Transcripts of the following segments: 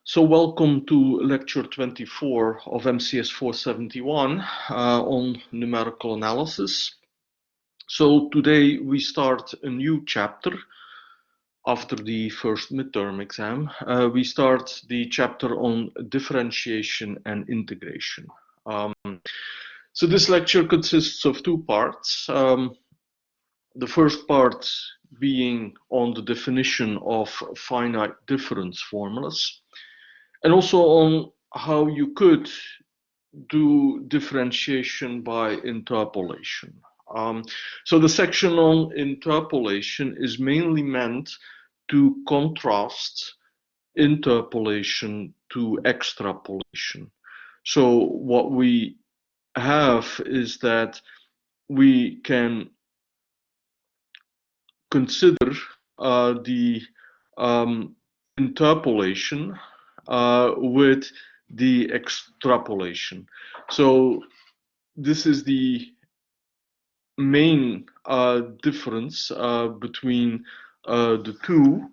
So welcome to lecture 24 of MCS 471 on numerical analysis. So today we start a new chapter after the first midterm exam. We start the chapter on differentiation and integration. So this lecture consists of two parts. The first part being on the definition of finite difference formulas, and also on how you could do differentiation by interpolation. So the section on interpolation is mainly meant to contrast interpolation to extrapolation. So what we have is that we can consider the interpolation with the extrapolation. So this is the main difference between the two.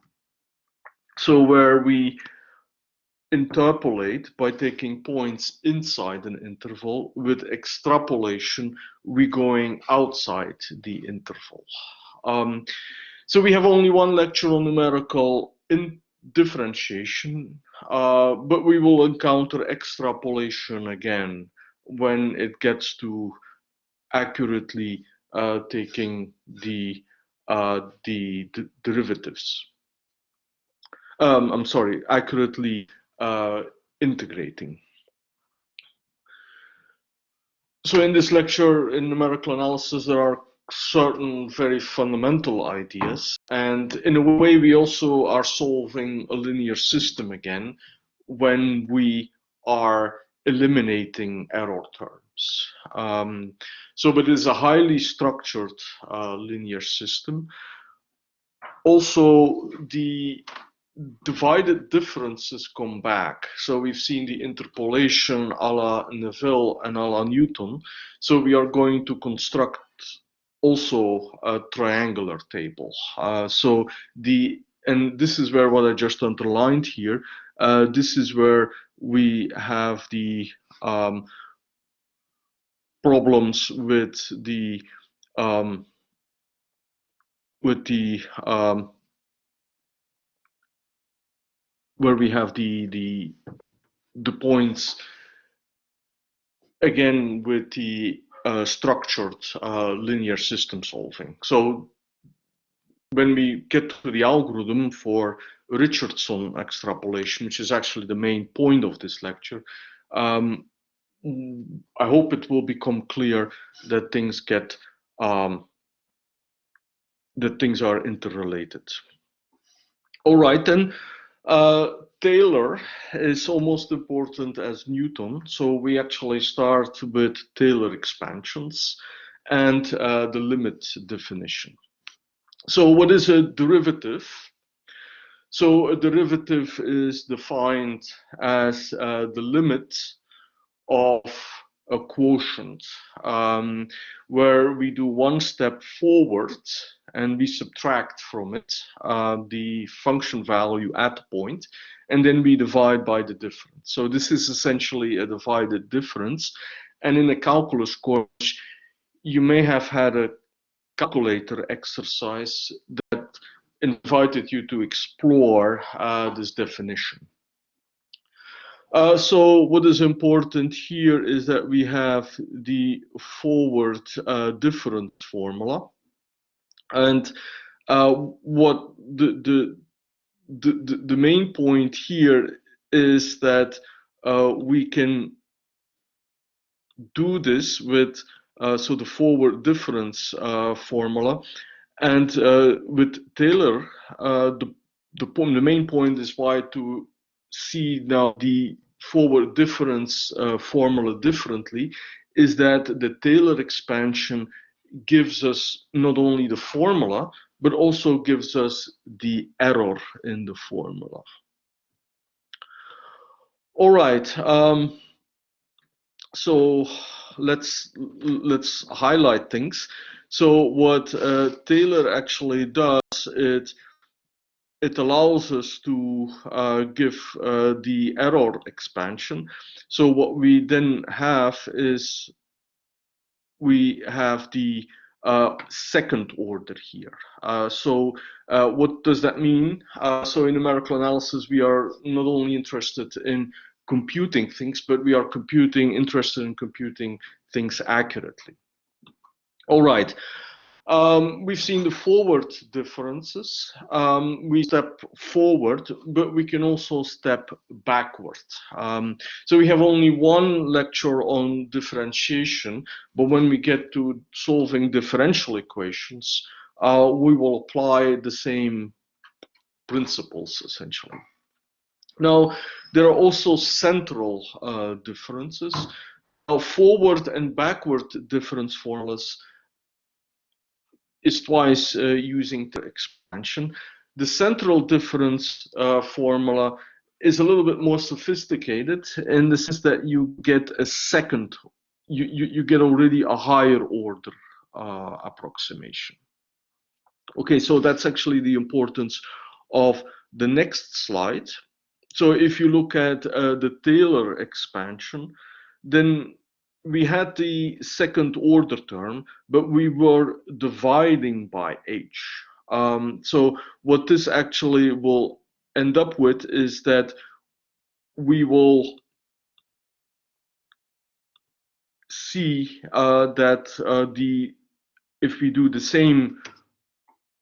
So where we interpolate by taking points inside an interval, with extrapolation we're going outside the interval. So we have only one lecture on numerical differentiation, but we will encounter extrapolation again when it gets to accurately taking the derivatives. I'm sorry, accurately integrating. So in this lecture in numerical analysis, there are certain very fundamental ideas, and in a way we also are solving a linear system again when we are eliminating error terms. So it is a highly structured linear system. Also, the divided differences come back. So we've seen the interpolation a la Neville and a la Newton. So we are going to construct also a triangular table. And this is where what I just underlined here, this is where we have the problems with the where we have the points again with the structured linear system solving. So when we get to the algorithm for Richardson extrapolation, which is actually the main point of this lecture, I hope it will become clear that things get that things are interrelated. All right, then. Taylor is almost important as Newton, so we actually start with Taylor expansions and the limit definition. So what is a derivative? So a derivative is defined as the limit of a quotient, where we do one step forward and we subtract from it the function value at the point, and then we divide by the difference. So this is essentially a divided difference. And in a calculus course, you may have had a calculator exercise that invited you to explore this definition. So what is important here is that we have the forward difference formula, and what the main point here is that we can do this with so the forward difference formula, and with Taylor, the main point is why to see now the forward difference formula differently is that the Taylor expansion gives us not only the formula, but also gives us the error in the formula. All right, so let's highlight things. So what Taylor actually does is it allows us to give the error expansion. So what we then have is we have the second order here. So what does that mean? So in numerical analysis, we are not only interested in computing things, but we are interested in computing things accurately. All right. We've seen the forward differences. We step forward, but we can also step backward. So we have only one lecture on differentiation, but when we get to solving differential equations, we will apply the same principles, essentially. Now, there are also central differences. Now, forward and backward difference formulas is twice using the expansion. The central difference formula is a little bit more sophisticated in the sense that you get a second, you get already a higher order approximation. Okay, so that's actually the importance of the next slide. So if you look at the Taylor expansion, then we had the second order term, but we were dividing by h. So what this actually will end up with is that we will see that if we do the same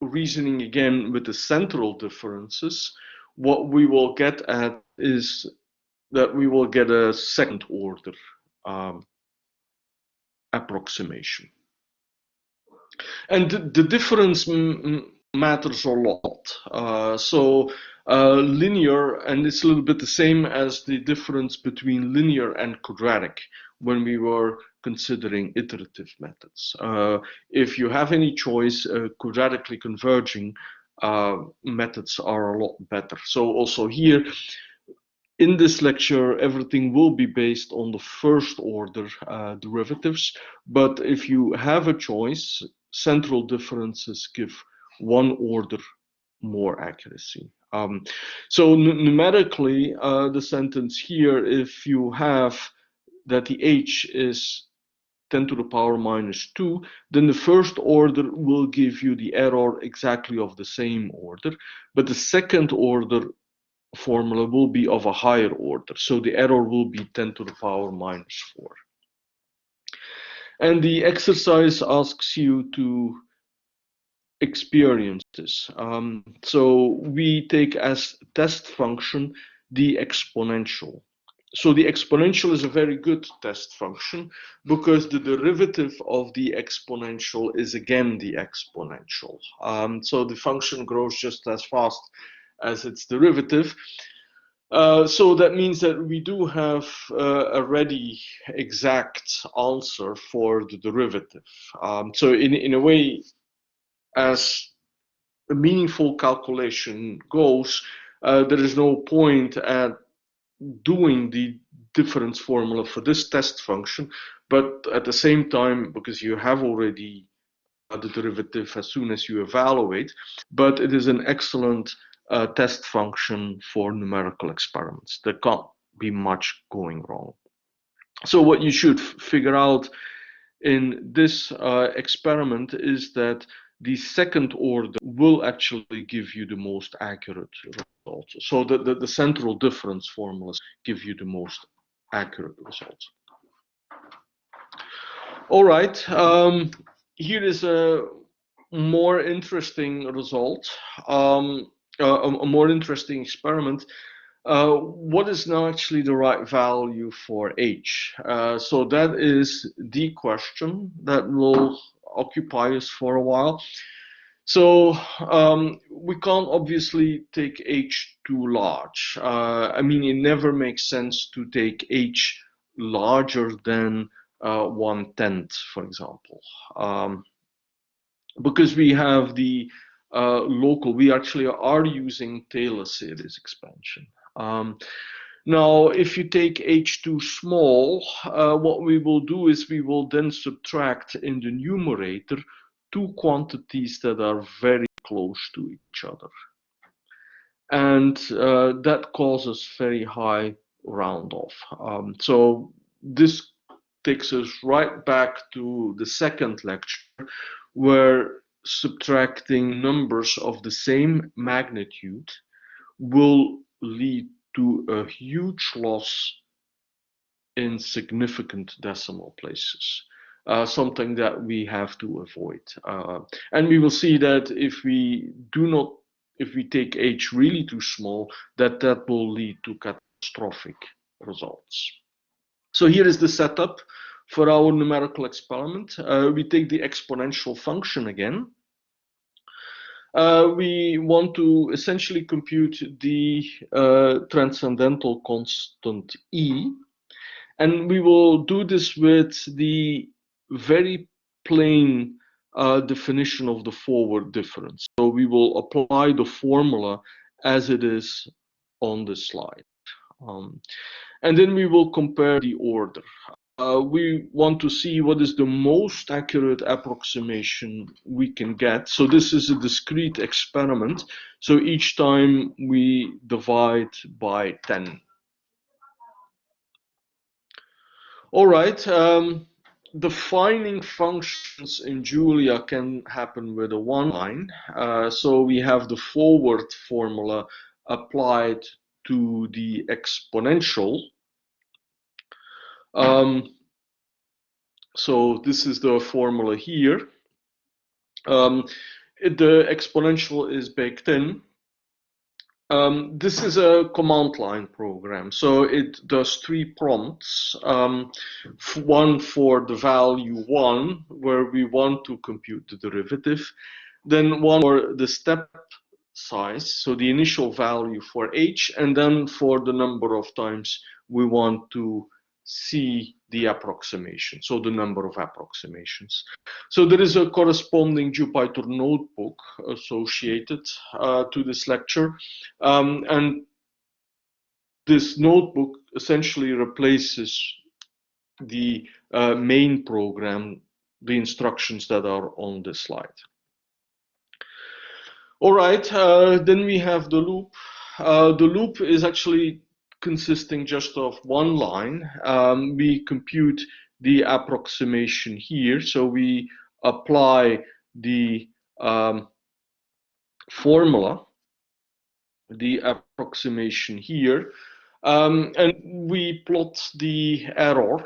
reasoning again with the central differences, what we will get at is that we will get a second order approximation. And the difference matters a lot. So linear, and it's a little bit the same as the difference between linear and quadratic when we were considering iterative methods. If you have any choice, quadratically converging methods are a lot better. So also here, in this lecture, everything will be based on the first order derivatives, but if you have a choice, central differences give one order more accuracy. So numerically, the sentence here, if you have that the h is 10 to the power minus 2, then the first order will give you the error exactly of the same order, but the second order formula will be of a higher order. So the error will be 10 to the power minus 4. And the exercise asks you to experience this. So we take as test function the exponential. So the exponential is a very good test function because the derivative of the exponential is again the exponential. So the function grows just as fast as its derivative. So that means that we do have a ready exact answer for the derivative. So in a way, as a meaningful calculation goes, there is no point at doing the difference formula for this test function, but at the same time, because you have already the derivative as soon as you evaluate, but it is an excellent test function for numerical experiments. There can't be much going wrong. So what you should figure out in this experiment is that the second order will actually give you the most accurate results. So the central difference formulas give you the most accurate results. All right, here is a more interesting result, a more interesting experiment. What is now actually the right value for h? So that is the question that will occupy us for a while. So we can't obviously take h too large. I mean, it never makes sense to take h larger than 1/10, for example, because we have the local, we actually are using Taylor series expansion. Now, if you take h too small, what we will do is we will then subtract in the numerator two quantities that are very close to each other. and that causes very high round off. So this takes us right back to the second lecture, where subtracting numbers of the same magnitude will lead to a huge loss in significant decimal places, something that we have to avoid. And we will see that if we take h really too small, that will lead to catastrophic results. So here is the setup for our numerical experiment. We take the exponential function again. We want to essentially compute the transcendental constant E, and we will do this with the very plain definition of the forward difference. So we will apply the formula as it is on the slide. And then we will compare the order. We want to see what is the most accurate approximation we can get. So this is a discrete experiment. So each time we divide by 10. All right. Defining functions in Julia can happen with a one line. So we have the forward formula applied to the exponential. So this is the formula here. The exponential is baked in. This is a command line program, so it does 3 prompts. One for the value 1, where we want to compute the derivative, then one for the step size, so the initial value for h, and then for the number of times we want to see the approximation, so the number of approximations. So there is a corresponding Jupyter notebook associated to this lecture, and this notebook essentially replaces the main program, the instructions that are on this slide. All right, then we have the loop. The loop is actually consisting just of one line. We compute the approximation here, so we apply the formula, the approximation here, and we plot the error.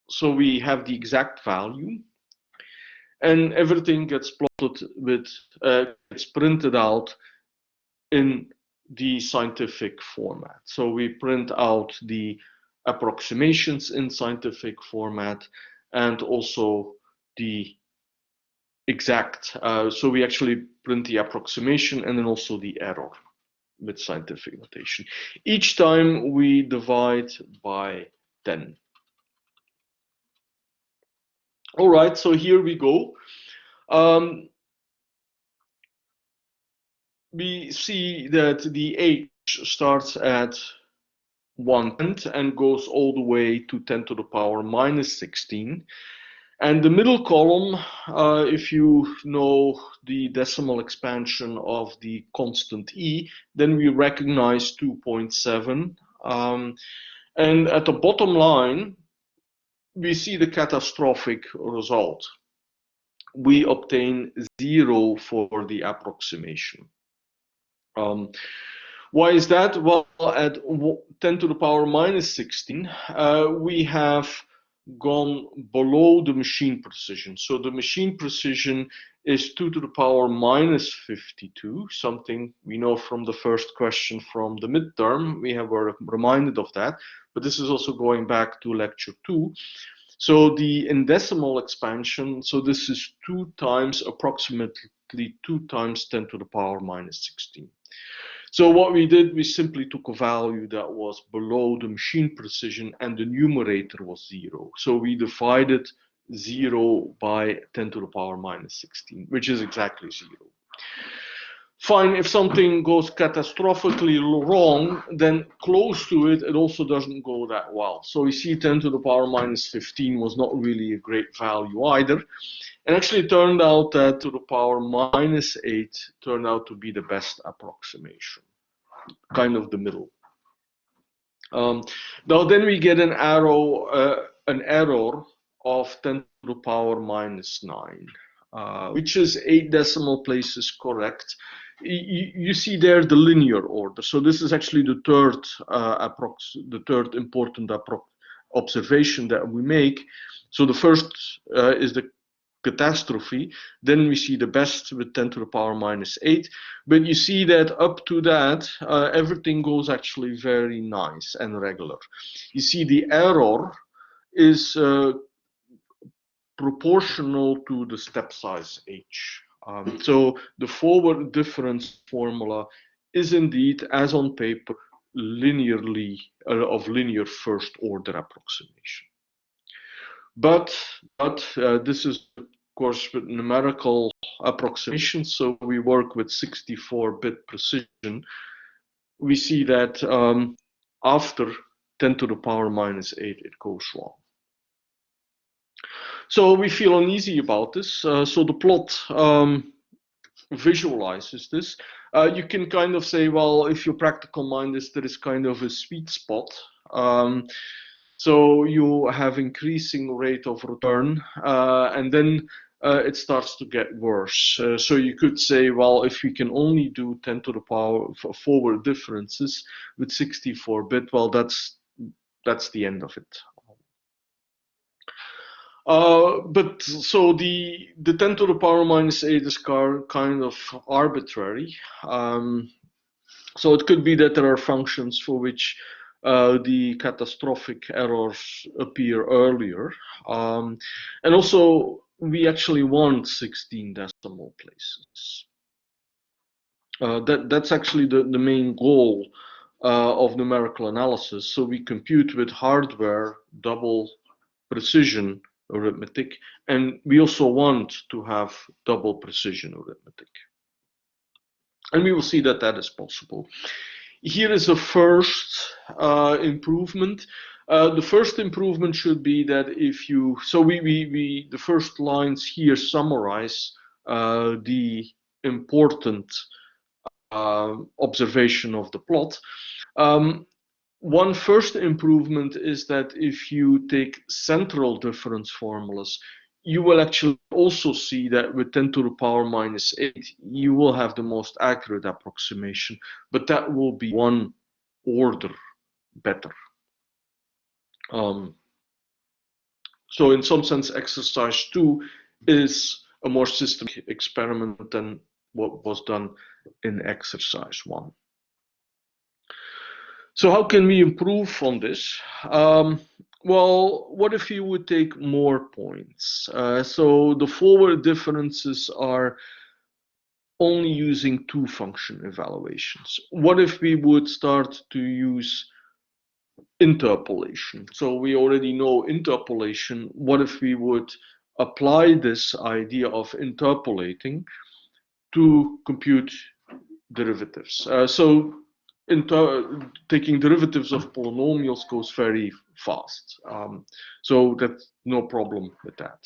So we have the exact value, and everything gets plotted with, gets printed out in the scientific format. So we print out the approximations in scientific format and also the exact, so we actually print the approximation and then also the error with scientific notation. Each time we divide by 10. All right, so here we go. We see that the h starts at 1/10 and goes all the way to 10 to the power minus 16. And the middle column, if you know the decimal expansion of the constant e, then we recognize 2.7. And at the bottom line, we see the catastrophic result. We obtain 0 for the approximation. Why is that? Well, at 10 to the power minus 16, we have gone below the machine precision. So the machine precision is 2 to the power minus 52, something we know from the first question from the midterm. We were reminded of that, but this is also going back to lecture 2. So the in decimal expansion, so this is 2 times, approximately 2 times 10 to the power minus 16. So what we did, we simply took a value that was below the machine precision and the numerator was 0. So we divided 0 by 10 to the power minus 16, which is exactly 0. Fine, if something goes catastrophically wrong, then close to it, it also doesn't go that well. So we see 10 to the power minus 15 was not really a great value either. And actually it turned out that to the power minus 8 turned out to be the best approximation, kind of the middle. Now then we get an error of 10 to the power minus 9, which is 8 decimal places correct. You see there the linear order. So this is actually the third important observation that we make. So the first is the catastrophe. Then we see the best with 10 to the power minus 8. But you see that up to that, everything goes actually very nice and regular. You see the error is proportional to the step size h. So the forward difference formula is indeed, as on paper, linearly of linear first order approximation. But this is of course with numerical approximations, so we work with 64-bit precision. We see that after 10 to the power minus 8, it goes wrong. So we feel uneasy about this. So the plot visualizes this. You can kind of say, well, if your practical mind is, there is kind of a sweet spot. So you have increasing rate of return, and then it starts to get worse. So you could say, well, if we can only do 10 to the power forward differences with 64-bit, well, that's the end of it. But so the 10 to the power minus 8 is kind of arbitrary. So it could be that there are functions for which the catastrophic errors appear earlier. And also, we actually want 16 decimal places. That's actually the main goal of numerical analysis. So we compute with hardware double precision arithmetic, and we also want to have double precision arithmetic. And we will see that that is possible. Here is a first improvement. The first improvement should be that if you, so the first lines here summarize the important observation of the plot. One first improvement is that if you take central difference formulas, you will actually also see that with 10 to the power minus 8, you will have the most accurate approximation, but that will be one order better. So in some sense, exercise 2 is a more systematic experiment than what was done in exercise 1. So how can we improve on this? Well, what if you would take more points? So the forward differences are only using 2 function evaluations. What if we would start to use interpolation? So we already know interpolation. What if we would apply this idea of interpolating to compute derivatives? So taking derivatives of polynomials goes very fast. So that's no problem with that.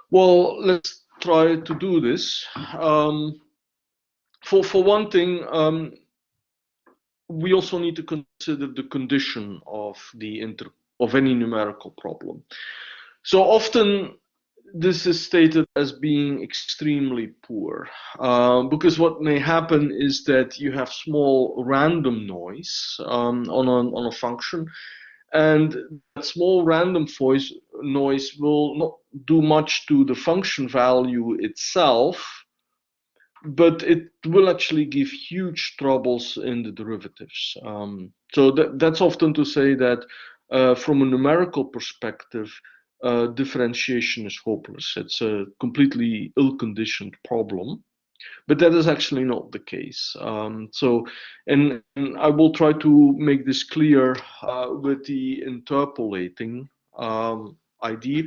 Well, let's try to do this. For one thing, we also need to consider the condition of any numerical problem. So often this is stated as being extremely poor, because what may happen is that you have small random noise on a function, and that small random noise will not do much to the function value itself, but it will actually give huge troubles in the derivatives. So that's often to say that from a numerical perspective, differentiation is hopeless. It's a completely ill-conditioned problem, but that is actually not the case. And I will try to make this clear with the interpolating idea.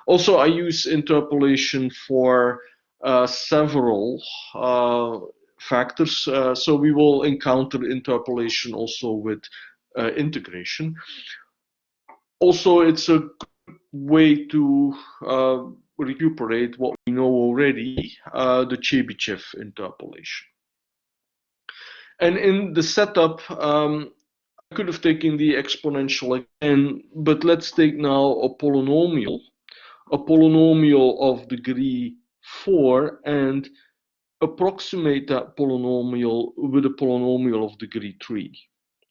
Also, I use interpolation for several factors. So we will encounter interpolation also with integration. Also, it's a good way to recuperate what we know already, the Chebyshev interpolation. And in the setup, I could have taken the exponential again, but let's take now a polynomial of degree 4, and approximate that polynomial with a polynomial of degree 3.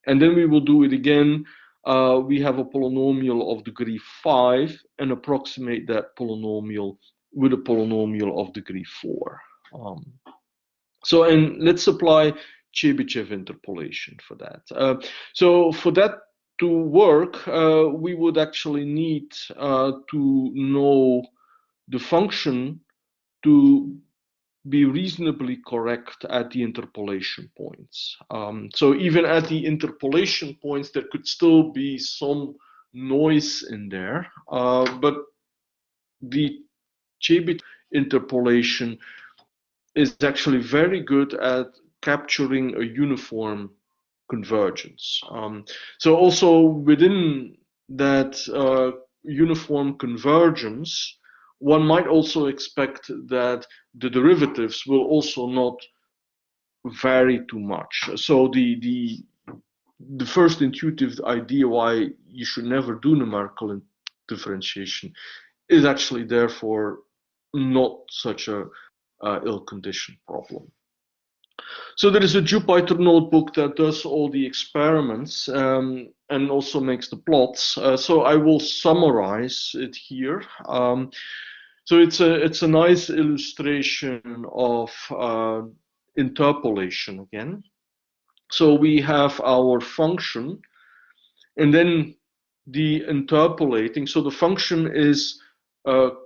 And then we will do it again. We have a polynomial of degree 5 and approximate that polynomial with a polynomial of degree 4. And let's apply Chebyshev interpolation for that. So for that to work, we would actually need to know the function to be reasonably correct at the interpolation points. So even at the interpolation points, there could still be some noise in there, but the Chebyshev interpolation is actually very good at capturing a uniform convergence. So also within that uniform convergence, one might also expect that the derivatives will also not vary too much. So the first intuitive idea why you should never do numerical differentiation is actually therefore not such a ill-conditioned problem. So there is a Jupyter notebook that does all the experiments and also makes the plots. So I will summarize it here. So it's a nice illustration of interpolation again. So we have our function, and then the interpolating. So the function is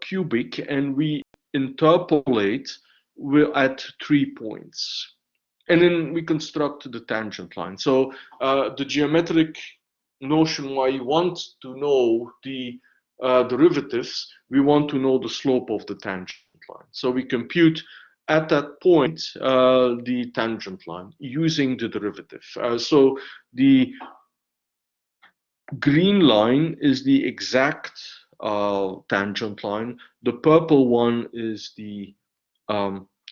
cubic, and we interpolate at 3 points. And then we construct the tangent line. So the geometric notion why you want to know the derivatives, we want to know the slope of the tangent line. So we compute at that point the tangent line using the derivative. So the green line is the exact tangent line. The purple one is the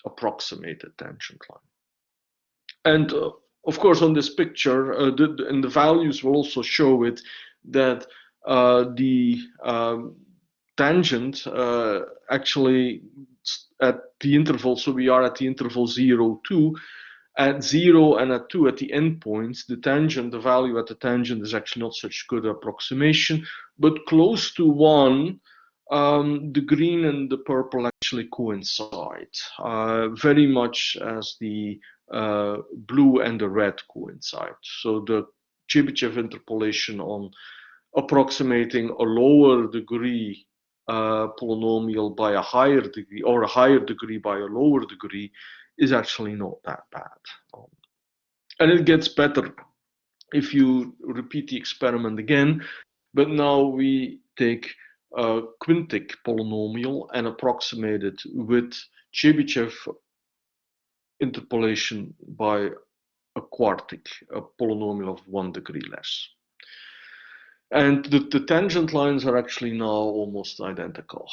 approximated tangent line. And of course, on this picture, and the values will also show it, that the tangent actually at the interval, so we are at the interval 0, 2, at 0 and at 2 at the endpoints, the tangent, the value at the tangent is actually not such good approximation, but close to 1, the green and the purple actually coincide, very much as the blue and the red coincide. So the Chebyshev interpolation on approximating a lower degree polynomial by a higher degree, or a higher degree by a lower degree, is actually not that bad. And it gets better if you repeat the experiment again, but now we take a quintic polynomial and approximate it with Chebyshev interpolation by a quartic, a polynomial of 1 degree less. And the tangent lines are actually now almost identical.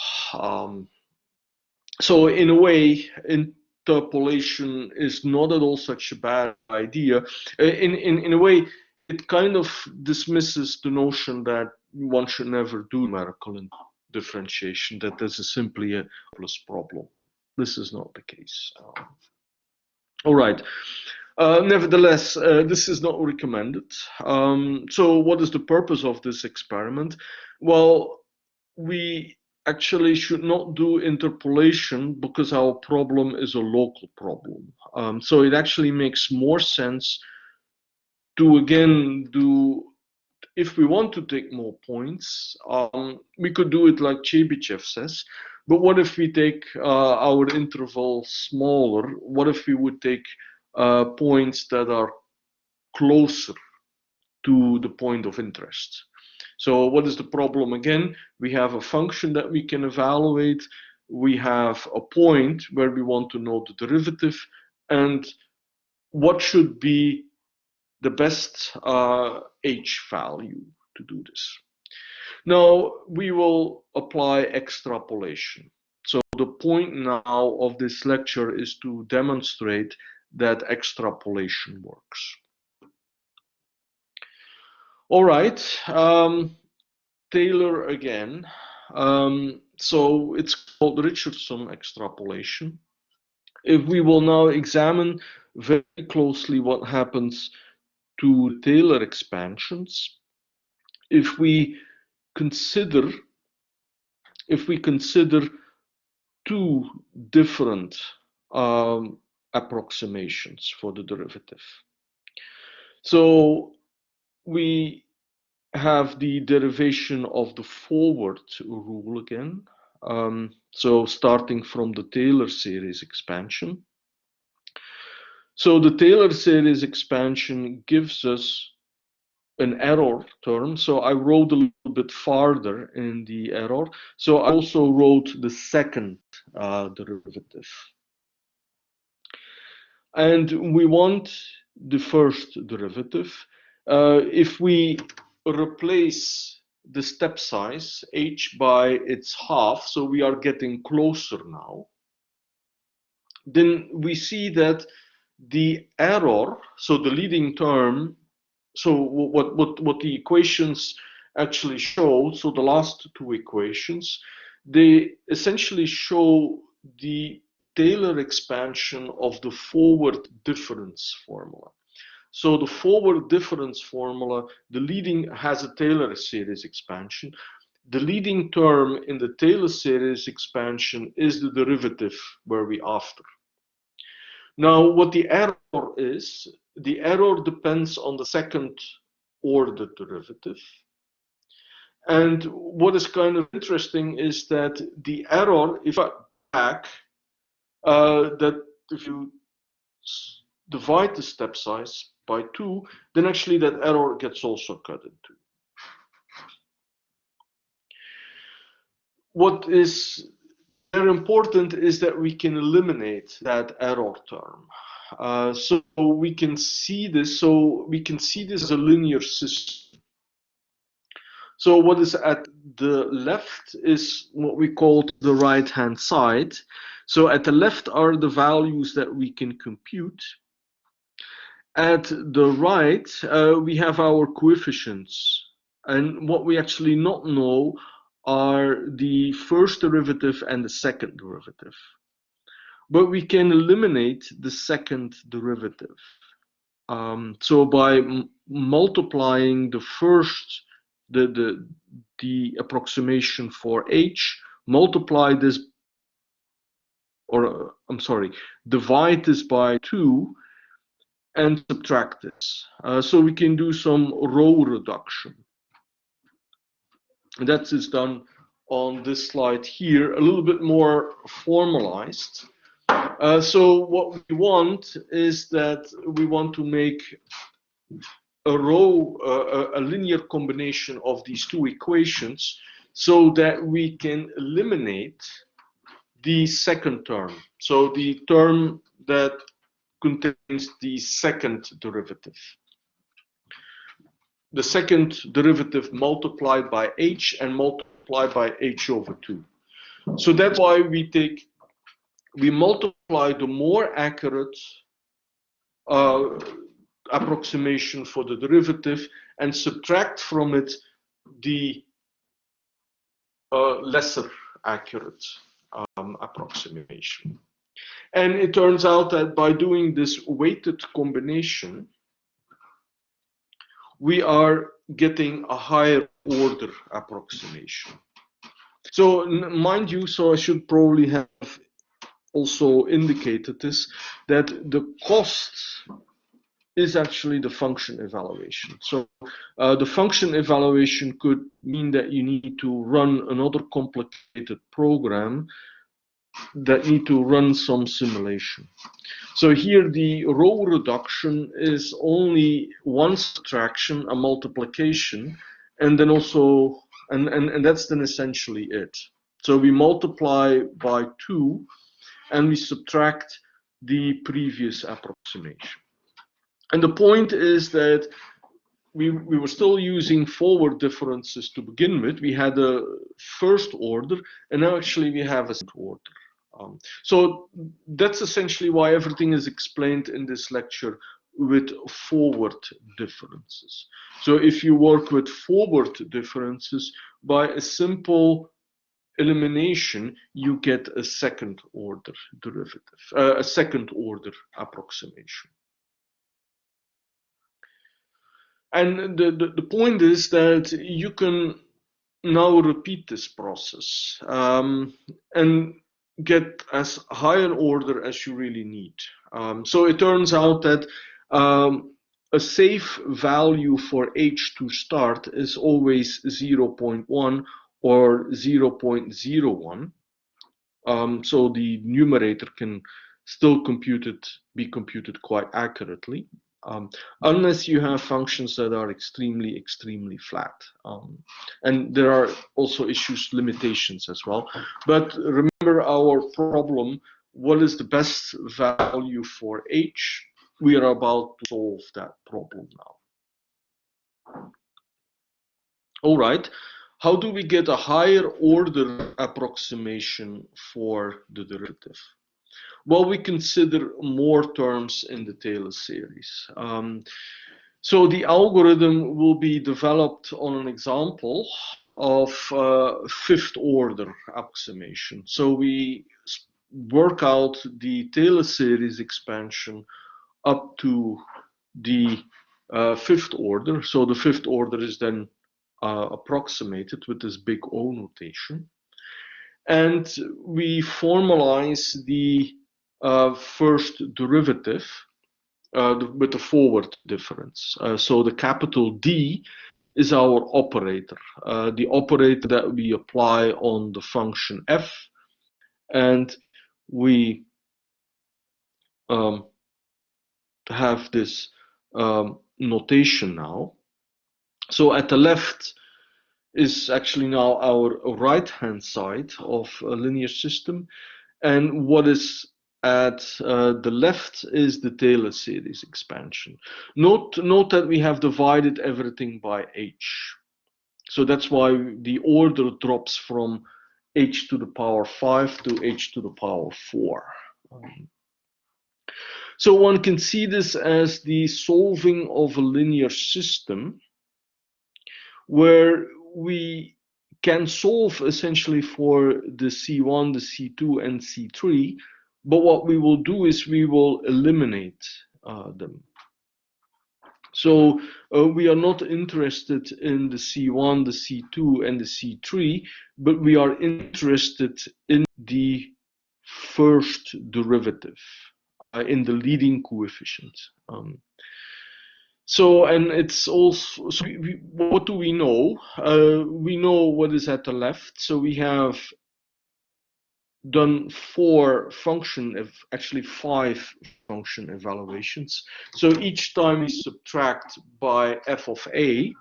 So in a way, interpolation is not at all such a bad idea. In a way, it kind of dismisses the notion that one should never do numerical differentiation, that this is simply a plus problem. This is not the case. All right. Nevertheless, this is not recommended. So what is the purpose of this experiment? Well, we actually should not do interpolation because our problem is a local problem. So it actually makes more sense to again do, if we want to take more points, we could do it like Chebyshev says, but what if we take our interval smaller? What if we would take points that are closer to the point of interest? So what is the problem again? We have a function that we can evaluate we have a point where we want to know the derivative, and what should be the best h value to do this. Now we will apply extrapolation. So the point now of this lecture is to demonstrate that extrapolation works. All right, Taylor again. So it's called Richardson extrapolation. If we will now examine very closely what happens to Taylor expansions, if we consider two different approximations for the derivative. So we have the derivation of the forward rule again. So starting from the Taylor series expansion. So the Taylor series expansion gives us an error term. So I wrote a little bit farther in the error. So I also wrote the second derivative. And we want the first derivative. If we replace the step size h by its half, so we are getting closer now, then we see that the error, so the leading term, so what the equations actually show, so the last two equations, they essentially show the Taylor expansion of the forward difference formula. So the forward difference formula, the leading has a Taylor series expansion. The leading term in the Taylor series expansion is the derivative where we after. Now, what the error is, the error depends on the second order derivative. And what is kind of interesting is that the error, if I back, that if you divide the step size by 2, then actually that error gets also cut in 2. What is very important is that we can eliminate that error term. So we can see this. So we can see this as a linear system. So what is at the left is what we call the right-hand side. So at the left are the values that we can compute. At the right, we have our coefficients. And what we actually not know are the first derivative and the second derivative. But we can eliminate the second derivative. So by multiplying the first, the approximation for h, multiply this, or I'm sorry, divide this by 2 and subtract this. So we can do some row reduction. And that is done on this slide here, a little bit more formalized. So what we want is that we want to make a row, a linear combination of these two equations so that we can eliminate the second term. So the term that contains the second derivative. The second derivative multiplied by h and multiplied by h over 2. So that's why we multiply the more accurate approximation for the derivative and subtract from it the lesser accurate approximation. And it turns out that by doing this weighted combination, we are getting a higher order approximation. So mind you, so I should probably have also indicated this, that the cost is actually the function evaluation. So the function evaluation could mean that you need to run another complicated program that need to run some simulation. So here the row reduction is only one subtraction, a multiplication, and then also, and that's then essentially it. So we multiply by 2 and we subtract the previous approximation. And the point is that we were still using forward differences to begin with. We had a first order, and now actually we have a second order. So that's essentially why everything is explained in this lecture with forward differences. So if you work with forward differences, by a simple elimination, you get a second order derivative, a second order approximation. And the point is that you can now repeat this process and get as high an order as you really need. So it turns out that a safe value for h to start is always 0.1 or 0.01. So the numerator can still be computed quite accurately. Unless you have functions that are extremely flat. And there are also limitations as well. But remember our problem, what is the best value for h? We are about to solve that problem now. All right, how do we get a higher order approximation for the derivative? Well, we consider more terms in the Taylor series. So the algorithm will be developed on an example of fifth order approximation. So we work out the Taylor series expansion up to the fifth order. So the fifth order is then approximated with this big O notation. And we formalize the first derivative with the forward difference. So the capital D is our operator, the operator that we apply on the function f, and we have this notation now. So at the left is actually now our right-hand side of a linear system, and what is at the left is the Taylor series expansion. Note that we have divided everything by h. So that's why the order drops from h to the power 5 to h to the power 4. So one can see this as the solving of a linear system where we can solve essentially for the C1, the C2, and C3, but what we will do is we will eliminate them. So we are not interested in the C1, the C2, and the C3, but we are interested in the first derivative, in the leading coefficient. So, and it's also, so what do we know? We know what is at the left. So we have done actually five function evaluations. So each time we subtract by f of a,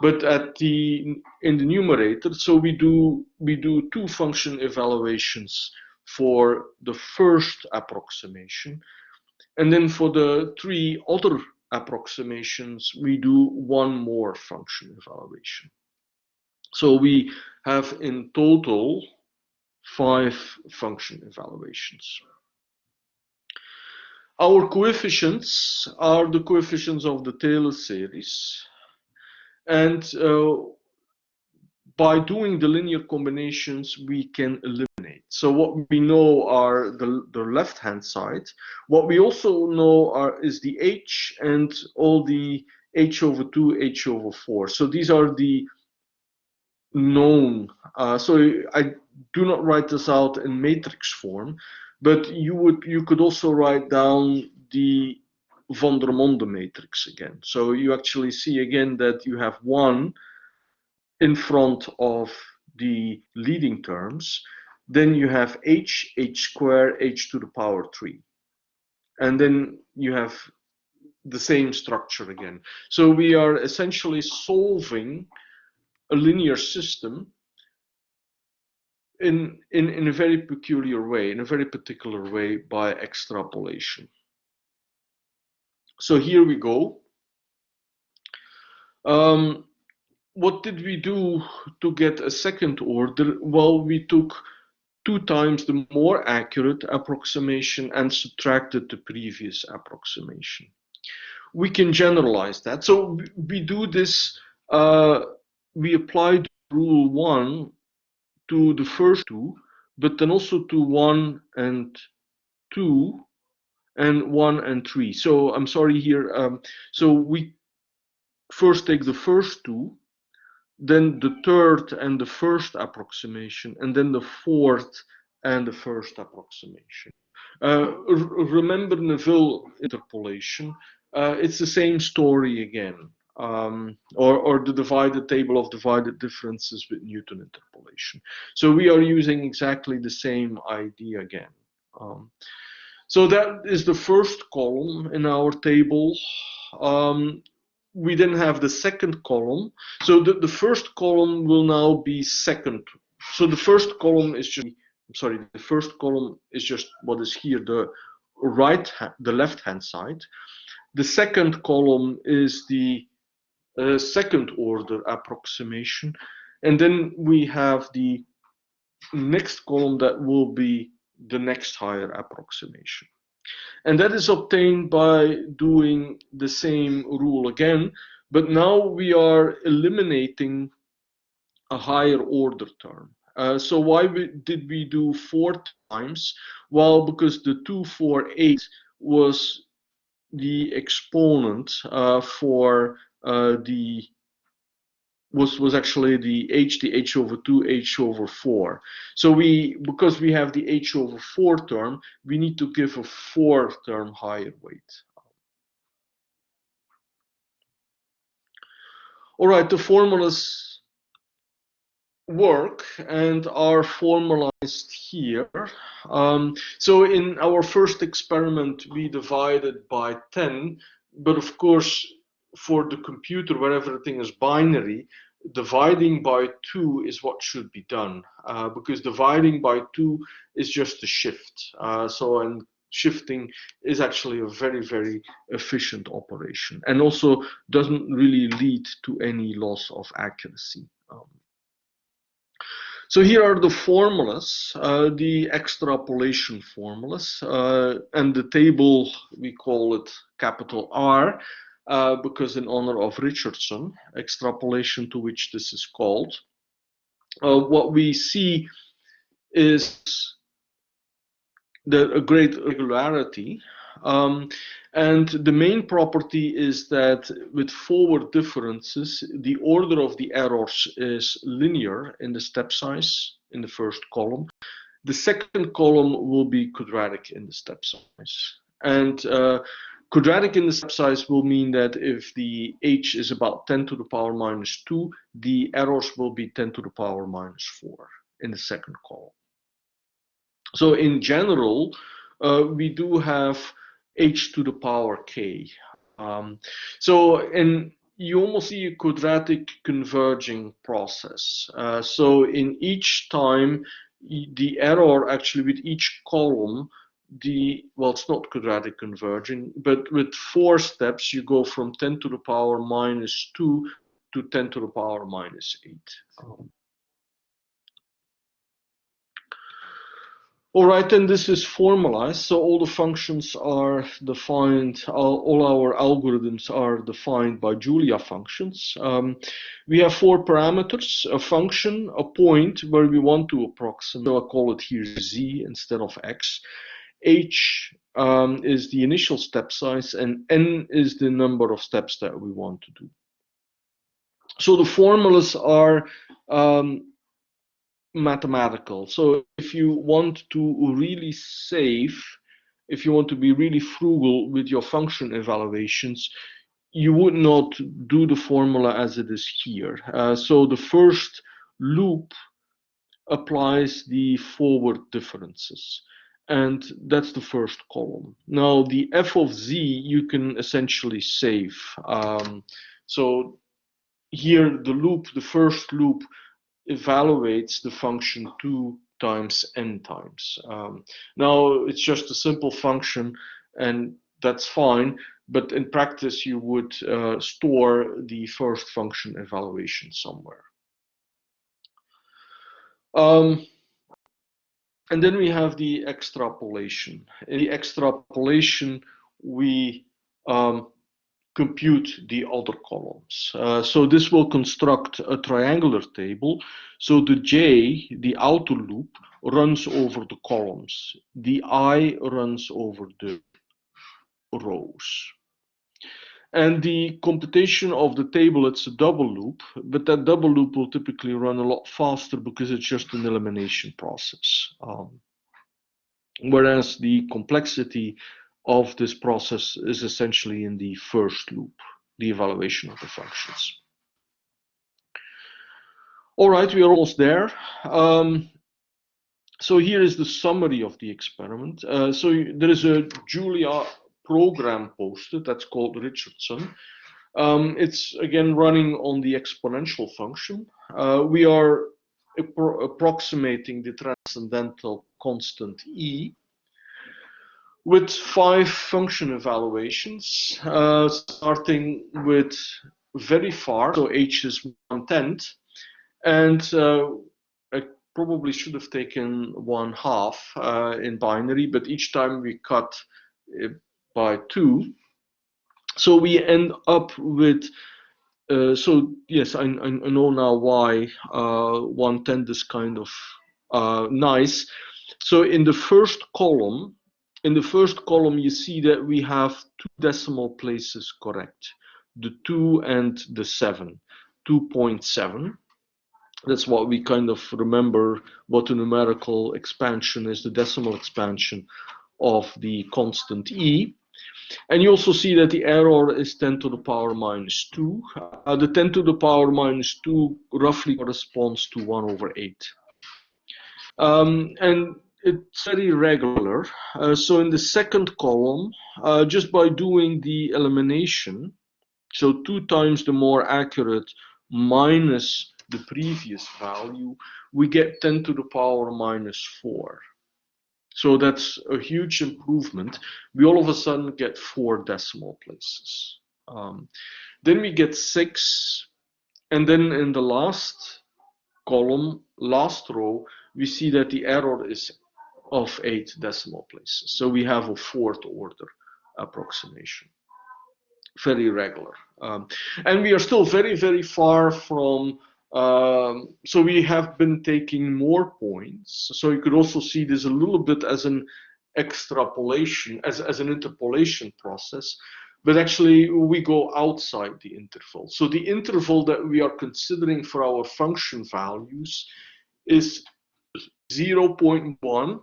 but in the numerator, so we do two function evaluations for the first approximation, and then for the three other approximations, we do one more function evaluation. So we have in total 5 function evaluations. Our coefficients are the coefficients of the Taylor series, and by doing the linear combinations, we can eliminate. So what we know are the left-hand side. What we also know is the h and all the h over 2, h over 4. So these are the known. So I do not write this out in matrix form, but you could also write down the van der Monde matrix again. So you actually see again that you have 1 in front of the leading terms, then you have h squared, h to the power 3. And then you have the same structure again. So we are essentially solving a linear system in a very peculiar way, in a very particular way, by extrapolation. So here we go. What did we do to get a second order? Well, we took 2 times the more accurate approximation and subtracted the previous approximation. We can generalize that. So we do this, we apply rule 1 to the first 2, but then also to 1 and 2 and 1 and 3. So I'm sorry here. So we first take the first 2, then the third and the first approximation, and then the fourth and the first approximation. Remember Neville interpolation. It's the same story again, or the divided table of divided differences with Newton interpolation. So we are using exactly the same idea again. So that is the first column in our table. We then have the second column. So the first column will now be second. So the first column is just, the first column is just what is here, the left-hand side. The second column is the second order approximation. And then we have the next column that will be the next higher approximation. And that is obtained by doing the same rule again, but now we are eliminating a higher order term. So why did we do 4 times? Well, because the 2, 4, 8 was the exponent for was actually the h over 2, h over 4. So because we have the h over 4 term, we need to give a 4 term higher weight. All right, the formulas work and are formalized here. So in our first experiment, we divided by 10, but of course, for the computer where everything is binary, dividing by 2 is what should be done, because dividing by 2 is just a shift. And shifting is actually a very, very efficient operation, and also doesn't really lead to any loss of accuracy. So here are the formulas, the extrapolation formulas, and the table, we call it capital R, because in honor of Richardson, extrapolation to which this is called. What we see is a great regularity, and the main property is that with forward differences, the order of the errors is linear in the step size in the first column. The second column will be quadratic in the step size. And quadratic in the step size will mean that if the h is about 10 to the power minus 2, the errors will be 10 to the power minus 4 in the second column. So in general, we do have h to the power k. And you almost see a quadratic converging process. So in each time, the error actually with each column, well, it's not quadratic converging, but with 4 steps, you go from 10 to the power minus 2 to 10 to the power minus 8. All right, and this is formalized, so all the functions are defined, all our algorithms are defined by Julia functions. We have 4 parameters, a function, a point where we want to approximate, so I call it here z instead of x. H is the initial step size, and n is the number of steps that we want to do. So the formulas are mathematical. So if you want to really save, if you want to be really frugal with your function evaluations, you would not do the formula as it is here. So the first loop applies the forward differences, and that's the first column. Now the f of z you can essentially save. So here the first loop evaluates the function 2 times n times. Now it's just a simple function, and that's fine, but in practice you would store the first function evaluation somewhere. And then we have the extrapolation. In the extrapolation, we compute the other columns. So this will construct a triangular table. So the J, the outer loop, runs over the columns. The I runs over the rows. And the computation of the table, it's a double loop, but that double loop will typically run a lot faster because it's just an elimination process. Whereas the complexity of this process is essentially in the first loop, the evaluation of the functions. All right, we are almost there. So here is the summary of the experiment. So there is a Julia program posted that's called Richardson. It's again running on the exponential function. We are approximating the transcendental constant E with 5 function evaluations, starting with very far, so h is 1/10, and I probably should have taken 1/2 in binary, but each time we cut by 2. So we end up with, so yes, I know now why 1/10 is kind of nice. So in the first column, you see that we have 2 decimal places correct, the 2 and the 7, 2.7. That's what we kind of remember what the numerical expansion is, the decimal expansion of the constant E. And you also see that the error is 10 to the power minus 2. The 10 to the power minus 2 roughly corresponds to 1/8. And it's very regular. So in the second column, just by doing the elimination, so 2 times the more accurate minus the previous value, we get 10 to the power minus 4. So that's a huge improvement. We all of a sudden get 4 decimal places. Then we get 6, and then in the last column, last row, we see that the error is of 8 decimal places. So we have a 4th order approximation. Very regular. And we are still very, very far from, so we have been taking more points. So you could also see this a little bit as an extrapolation, as an interpolation process, but actually we go outside the interval. So the interval that we are considering for our function values is 0.1,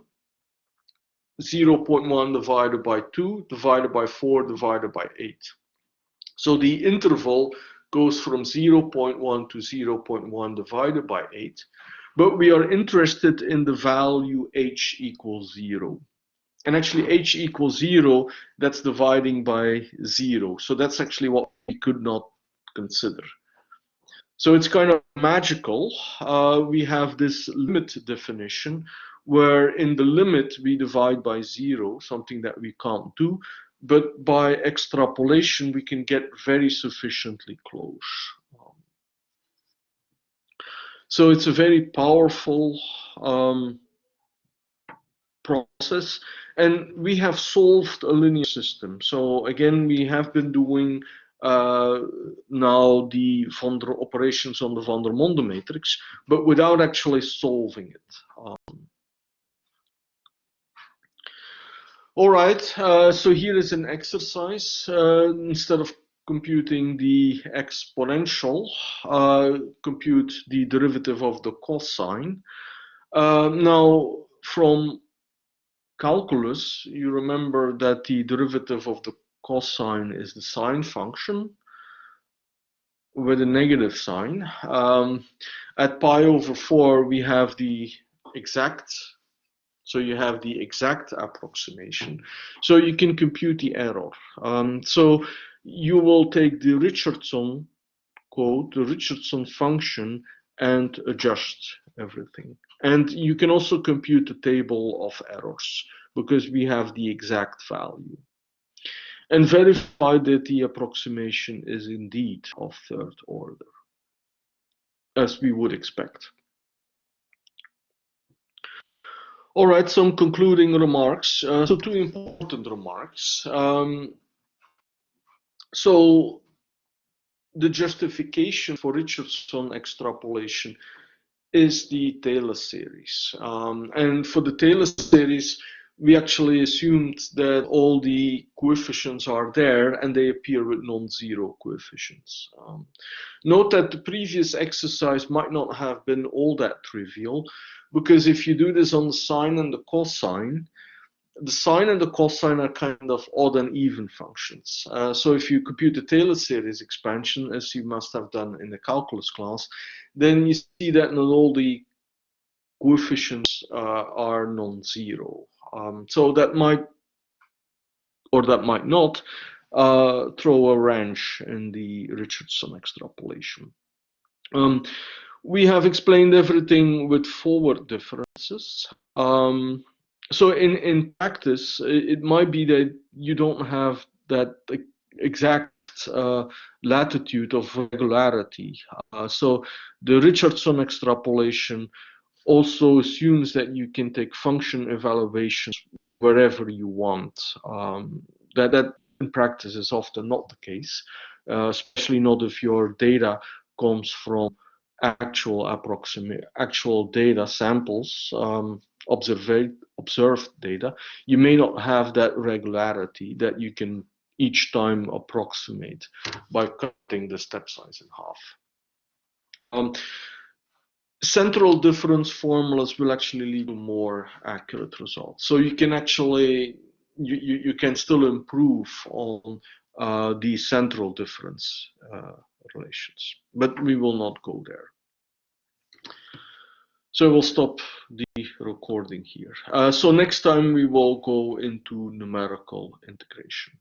0.1 divided by 2, divided by 4, divided by 8. So the interval goes from 0.1 to 0.1 divided by 8, but we are interested in the value h equals 0. And actually h equals 0, that's dividing by 0. So that's actually what we could not consider. So it's kind of magical. We have this limit definition where in the limit we divide by 0, something that we can't do. But by extrapolation, we can get very sufficiently close. So it's a very powerful process, and we have solved a linear system. So again, we have been doing now the van der operations on the van der Monde matrix, but without actually solving it. All right, so here is an exercise. Instead of computing the exponential, compute the derivative of the cosine. Now, from calculus, you remember that the derivative of the cosine is the sine function with a negative sign. At pi over 4, we have the exact. So you have the exact approximation. So you can compute the error. So you will take the Richardson code, the Richardson function, and adjust everything. And you can also compute a table of errors because we have the exact value. And verify that the approximation is indeed of third order, as we would expect. All right, some concluding remarks. So two important remarks. So the justification for Richardson extrapolation is the Taylor series. And for the Taylor series, we actually assumed that all the coefficients are there and they appear with non-zero coefficients. Note that the previous exercise might not have been all that trivial, because if you do this on the sine and the cosine, the sine and the cosine are kind of odd and even functions. So if you compute the Taylor series expansion, as you must have done in the calculus class, then you see that not all the coefficients are non-zero. So that might, or that might not, throw a wrench in the Richardson extrapolation. We have explained everything with forward differences. So in practice, it might be that you don't have that exact latitude of regularity. So the Richardson extrapolation also assumes that you can take function evaluations wherever you want. That in practice is often not the case, especially not if your data comes from actual data samples, observed data. You may not have that regularity that you can each time approximate by cutting the step size in half. Central difference formulas will actually lead to more accurate results. So you can actually, you can still improve on the central difference relations, but we will not go there. So we'll stop the recording here. So next time we will go into numerical integration.